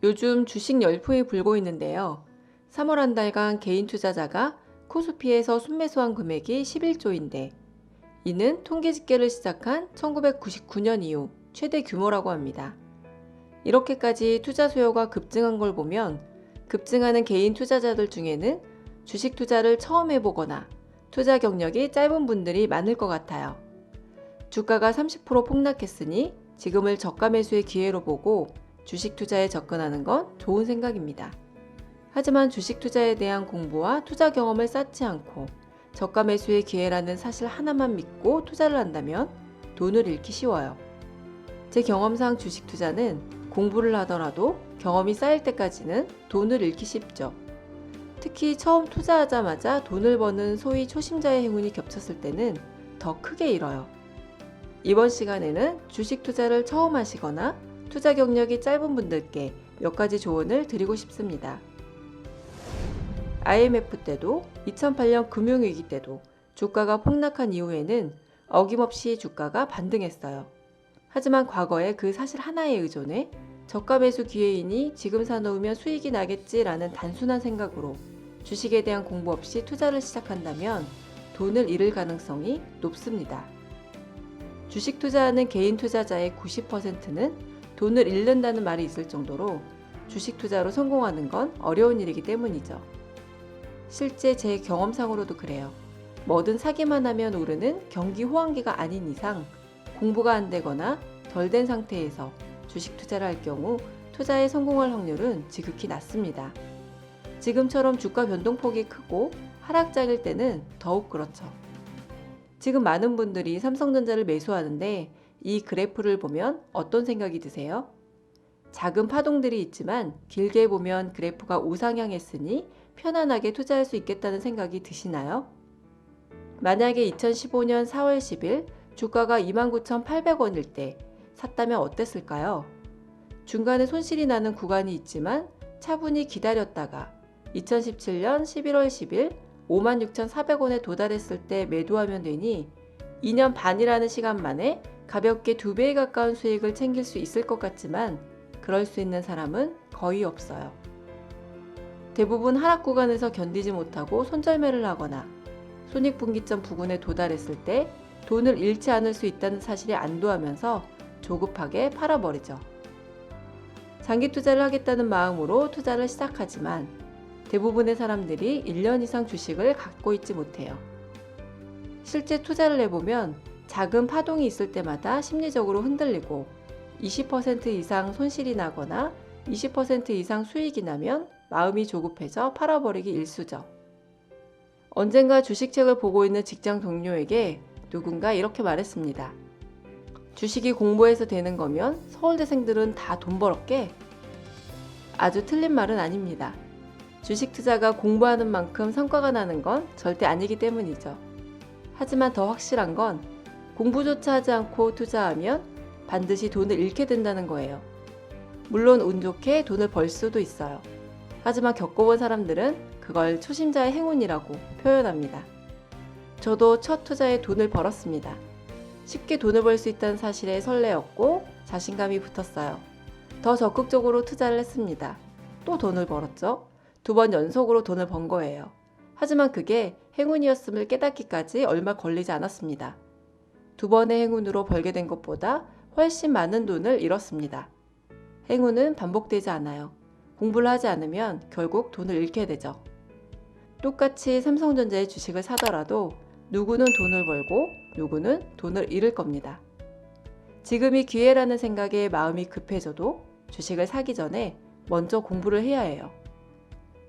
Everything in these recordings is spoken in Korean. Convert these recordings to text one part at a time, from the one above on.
요즘 주식 열풍이 불고 있는데요. 3월 한 달간 개인 투자자가 코스피에서 순매수한 금액이 11조인데 이는 통계 집계를 시작한 1999년 이후 최대 규모라고 합니다. 이렇게까지 투자 수요가 급증한 걸 보면 급증하는 개인 투자자들 중에는 주식 투자를 처음 해보거나 투자 경력이 짧은 분들이 많을 것 같아요. 주가가 30% 폭락했으니 지금을 저가 매수의 기회로 보고 주식 투자에 접근하는 건 좋은 생각입니다. 하지만 주식 투자에 대한 공부와 투자 경험을 쌓지 않고 저가 매수의 기회라는 사실 하나만 믿고 투자를 한다면 돈을 잃기 쉬워요. 제 경험상 주식 투자는 공부를 하더라도 경험이 쌓일 때까지는 돈을 잃기 쉽죠. 특히 처음 투자하자마자 돈을 버는 소위 초심자의 행운이 겹쳤을 때는 더 크게 잃어요. 이번 시간에는 주식 투자를 처음 하시거나 투자 경력이 짧은 분들께 몇 가지 조언을 드리고 싶습니다. IMF 때도 2008년 금융위기 때도 주가가 폭락한 이후에는 어김없이 주가가 반등했어요. 하지만 과거에 그 사실 하나에 의존해 저가 매수 기회이니 지금 사놓으면 수익이 나겠지라는 단순한 생각으로 주식에 대한 공부 없이 투자를 시작한다면 돈을 잃을 가능성이 높습니다. 주식 투자하는 개인 투자자의 90%는 돈을 잃는다는 말이 있을 정도로 주식 투자로 성공하는 건 어려운 일이기 때문이죠. 실제 제 경험상으로도 그래요. 뭐든 사기만 하면 오르는 경기 호황기가 아닌 이상 공부가 안 되거나 덜 된 상태에서 주식 투자를 할 경우 투자에 성공할 확률은 지극히 낮습니다. 지금처럼 주가 변동폭이 크고 하락장일 때는 더욱 그렇죠. 지금 많은 분들이 삼성전자를 매수하는데 이 그래프를 보면 어떤 생각이 드세요? 작은 파동들이 있지만 길게 보면 그래프가 우상향했으니 편안하게 투자할 수 있겠다는 생각이 드시나요? 만약에 2015년 4월 10일 주가가 29,800원일 때 샀다면 어땠을까요? 중간에 손실이 나는 구간이 있지만 차분히 기다렸다가 2017년 11월 10일 56,400원에 도달했을 때 매도하면 되니 2년 반이라는 시간 만에 가볍게 2배에 가까운 수익을 챙길 수 있을 것 같지만 그럴 수 있는 사람은 거의 없어요. 대부분 하락 구간에서 견디지 못하고 손절매를 하거나 손익분기점 부근에 도달했을 때 돈을 잃지 않을 수 있다는 사실에 안도하면서 조급하게 팔아버리죠. 장기 투자를 하겠다는 마음으로 투자를 시작하지만 대부분의 사람들이 1년 이상 주식을 갖고 있지 못해요. 실제 투자를 해보면 작은 파동이 있을 때마다 심리적으로 흔들리고 20% 이상 손실이 나거나 20% 이상 수익이 나면 마음이 조급해져 팔아버리기 일쑤죠. 언젠가 주식책을 보고 있는 직장 동료에게 누군가 이렇게 말했습니다. 주식이 공부해서 되는 거면 서울대생들은 다 돈 벌었게? 아주 틀린 말은 아닙니다. 주식 투자가 공부하는 만큼 성과가 나는 건 절대 아니기 때문이죠. 하지만 더 확실한 건 공부조차 하지 않고 투자하면 반드시 돈을 잃게 된다는 거예요. 물론 운 좋게 돈을 벌 수도 있어요. 하지만 겪어본 사람들은 그걸 초심자의 행운이라고 표현합니다. 저도 첫 투자에 돈을 벌었습니다. 쉽게 돈을 벌 수 있다는 사실에 설레었고 자신감이 붙었어요. 더 적극적으로 투자를 했습니다. 또 돈을 벌었죠. 2번 연속으로 돈을 번 거예요. 하지만 그게 행운이었음을 깨닫기까지 얼마 걸리지 않았습니다. 2번의 행운으로 벌게 된 것보다 훨씬 많은 돈을 잃었습니다. 행운은 반복되지 않아요. 공부를 하지 않으면 결국 돈을 잃게 되죠. 똑같이 삼성전자의 주식을 사더라도 누구는 돈을 벌고 누구는 돈을 잃을 겁니다. 지금이 기회라는 생각에 마음이 급해져도 주식을 사기 전에 먼저 공부를 해야 해요.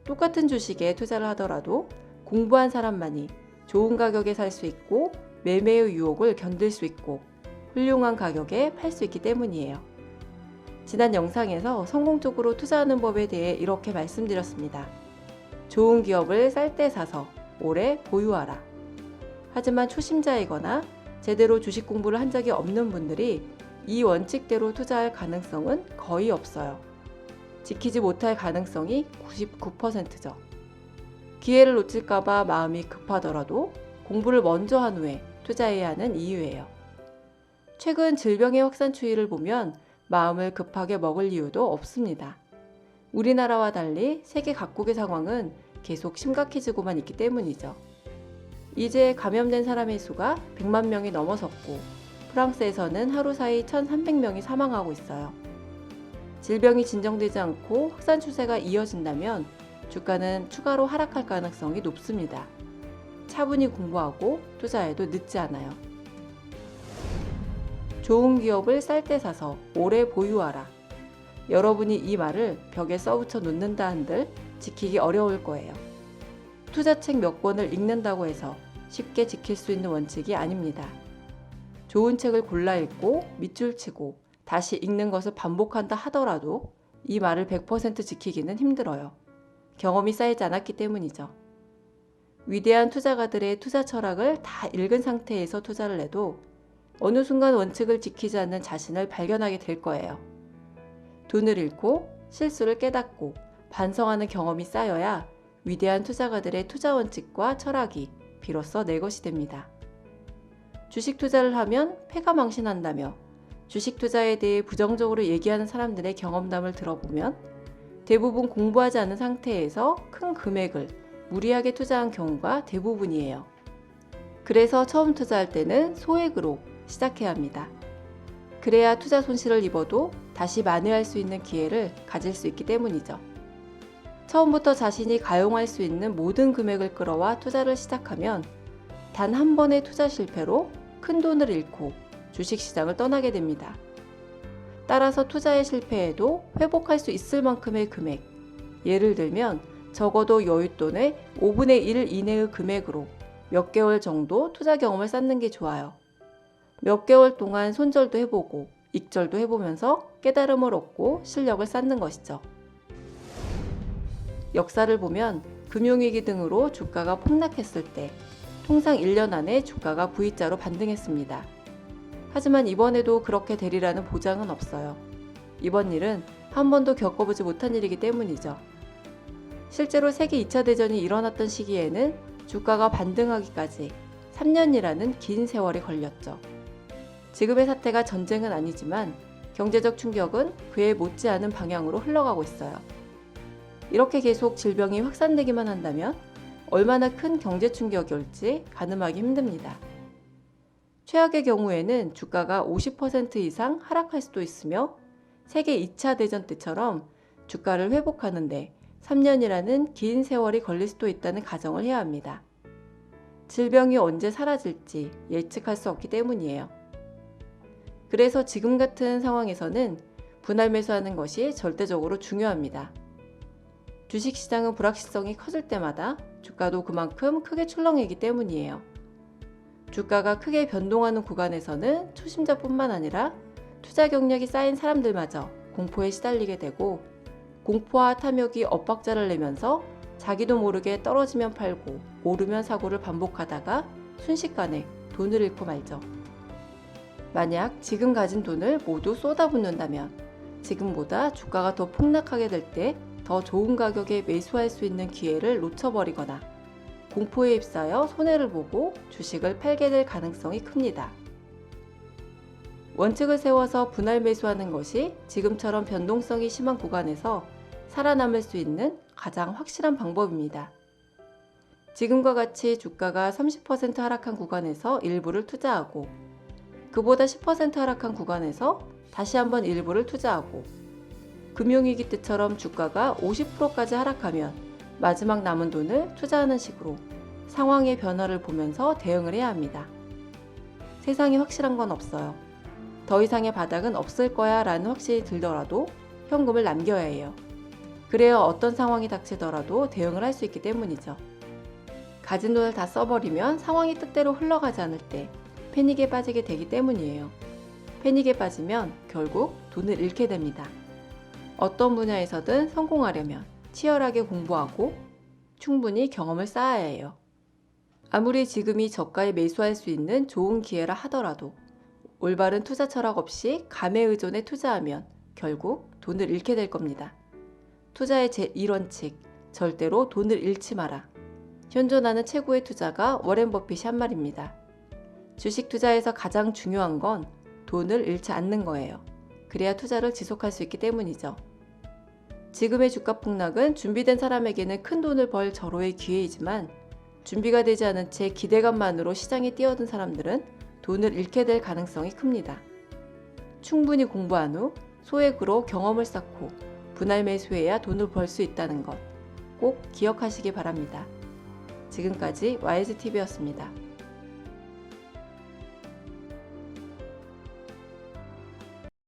똑같은 주식에 투자를 하더라도 공부한 사람만이 좋은 가격에 살 수 있고 매매의 유혹을 견딜 수 있고 훌륭한 가격에 팔 수 있기 때문이에요. 지난 영상에서 성공적으로 투자하는 법에 대해 이렇게 말씀드렸습니다. 좋은 기업을 쌀 때 사서 오래 보유하라. 하지만 초심자이거나 제대로 주식 공부를 한 적이 없는 분들이 이 원칙대로 투자할 가능성은 거의 없어요. 지키지 못할 가능성이 99%죠. 기회를 놓칠까봐 마음이 급하더라도 공부를 먼저 한 후에 투자해야 하는 이유예요. 최근 질병의 확산 추이를 보면 마음을 급하게 먹을 이유도 없습니다. 우리나라와 달리 세계 각국의 상황은 계속 심각해지고만 있기 때문이죠. 이제 감염된 사람의 수가 100만 명이 넘어섰고 프랑스에서는 하루 사이 1,300명이 사망하고 있어요. 질병이 진정되지 않고 확산 추세가 이어진다면 주가는 추가로 하락할 가능성이 높습니다. 차분히 공부하고 투자해도 늦지 않아요. 좋은 기업을 쌀 때 사서 오래 보유하라. 여러분이 이 말을 벽에 써붙여 놓는다 한들 지키기 어려울 거예요. 투자책 몇 권을 읽는다고 해서 쉽게 지킬 수 있는 원칙이 아닙니다. 좋은 책을 골라 읽고 밑줄 치고 다시 읽는 것을 반복한다 하더라도 이 말을 100% 지키기는 힘들어요. 경험이 쌓이지 않았기 때문이죠. 위대한 투자가들의 투자 철학을 다 읽은 상태에서 투자를 해도 어느 순간 원칙을 지키지 않는 자신을 발견하게 될 거예요. 돈을 잃고 실수를 깨닫고 반성하는 경험이 쌓여야 위대한 투자가들의 투자 원칙과 철학이 비로소 내 것이 됩니다. 주식 투자를 하면 패가 망신한다며 주식 투자에 대해 부정적으로 얘기하는 사람들의 경험담을 들어보면 대부분 공부하지 않은 상태에서 큰 금액을 무리하게 투자한 경우가 대부분이에요. 그래서 처음 투자할 때는 소액으로 시작해야 합니다. 그래야 투자 손실을 입어도 다시 만회할 수 있는 기회를 가질 수 있기 때문이죠. 처음부터 자신이 가용할 수 있는 모든 금액을 끌어와 투자를 시작하면 단 한 번의 투자 실패로 큰 돈을 잃고 주식시장을 떠나게 됩니다. 따라서 투자에 실패해도 회복할 수 있을 만큼의 금액, 예를 들면 적어도 여윳돈의 5분의 1 이내의 금액으로 몇 개월 정도 투자 경험을 쌓는 게 좋아요. 몇 개월 동안 손절도 해보고 익절도 해보면서 깨달음을 얻고 실력을 쌓는 것이죠. 역사를 보면 금융위기 등으로 주가가 폭락했을 때 통상 1년 안에 주가가 V자로 반등했습니다. 하지만 이번에도 그렇게 되리라는 보장은 없어요. 이번 일은 한 번도 겪어보지 못한 일이기 때문이죠. 실제로 세계 2차 대전이 일어났던 시기에는 주가가 반등하기까지 3년이라는 긴 세월이 걸렸죠. 지금의 사태가 전쟁은 아니지만 경제적 충격은 그에 못지않은 방향으로 흘러가고 있어요. 이렇게 계속 질병이 확산되기만 한다면 얼마나 큰 경제 충격이 올지 가늠하기 힘듭니다. 최악의 경우에는 주가가 50% 이상 하락할 수도 있으며 세계 2차 대전 때처럼 주가를 회복하는데 3년이라는 긴 세월이 걸릴 수도 있다는 가정을 해야 합니다. 질병이 언제 사라질지 예측할 수 없기 때문이에요. 그래서 지금 같은 상황에서는 분할 매수하는 것이 절대적으로 중요합니다. 주식시장은 불확실성이 커질 때마다 주가도 그만큼 크게 출렁이기 때문이에요. 주가가 크게 변동하는 구간에서는 초심자뿐만 아니라 투자 경력이 쌓인 사람들마저 공포에 시달리게 되고 공포와 탐욕이 엇박자를 내면서 자기도 모르게 떨어지면 팔고 오르면 사고를 반복하다가 순식간에 돈을 잃고 말죠. 만약 지금 가진 돈을 모두 쏟아붓는다면 지금보다 주가가 더 폭락하게 될 때 더 좋은 가격에 매수할 수 있는 기회를 놓쳐버리거나 공포에 휩싸여 손해를 보고 주식을 팔게 될 가능성이 큽니다. 원칙을 세워서 분할 매수하는 것이 지금처럼 변동성이 심한 구간에서 살아남을 수 있는 가장 확실한 방법입니다. 지금과 같이 주가가 30% 하락한 구간에서 일부를 투자하고 그보다 10% 하락한 구간에서 다시 한번 일부를 투자하고 금융위기 때처럼 주가가 50%까지 하락하면 마지막 남은 돈을 투자하는 식으로 상황의 변화를 보면서 대응을 해야 합니다. 세상에 확실한 건 없어요. 더 이상의 바닥은 없을 거야 라는 확신이 들더라도 현금을 남겨야 해요. 그래야 어떤 상황이 닥치더라도 대응을 할 수 있기 때문이죠. 가진 돈을 다 써버리면 상황이 뜻대로 흘러가지 않을 때 패닉에 빠지게 되기 때문이에요. 패닉에 빠지면 결국 돈을 잃게 됩니다. 어떤 분야에서든 성공하려면 치열하게 공부하고 충분히 경험을 쌓아야 해요. 아무리 지금이 저가에 매수할 수 있는 좋은 기회라 하더라도 올바른 투자 철학 없이 감에 의존해 투자하면 결국 돈을 잃게 될 겁니다. 투자의 제1원칙, 절대로 돈을 잃지 마라. 현존하는 최고의 투자가 워렌 버핏이 한 말입니다. 주식 투자에서 가장 중요한 건 돈을 잃지 않는 거예요. 그래야 투자를 지속할 수 있기 때문이죠. 지금의 주가 폭락은 준비된 사람에게는 큰 돈을 벌 절호의 기회이지만 준비가 되지 않은 채 기대감만으로 시장에 뛰어든 사람들은 돈을 잃게 될 가능성이 큽니다. 충분히 공부한 후 소액으로 경험을 쌓고 분할 매수해야 돈을 벌 수 있다는 것 꼭 기억하시기 바랍니다. 지금까지 YSTV였습니다.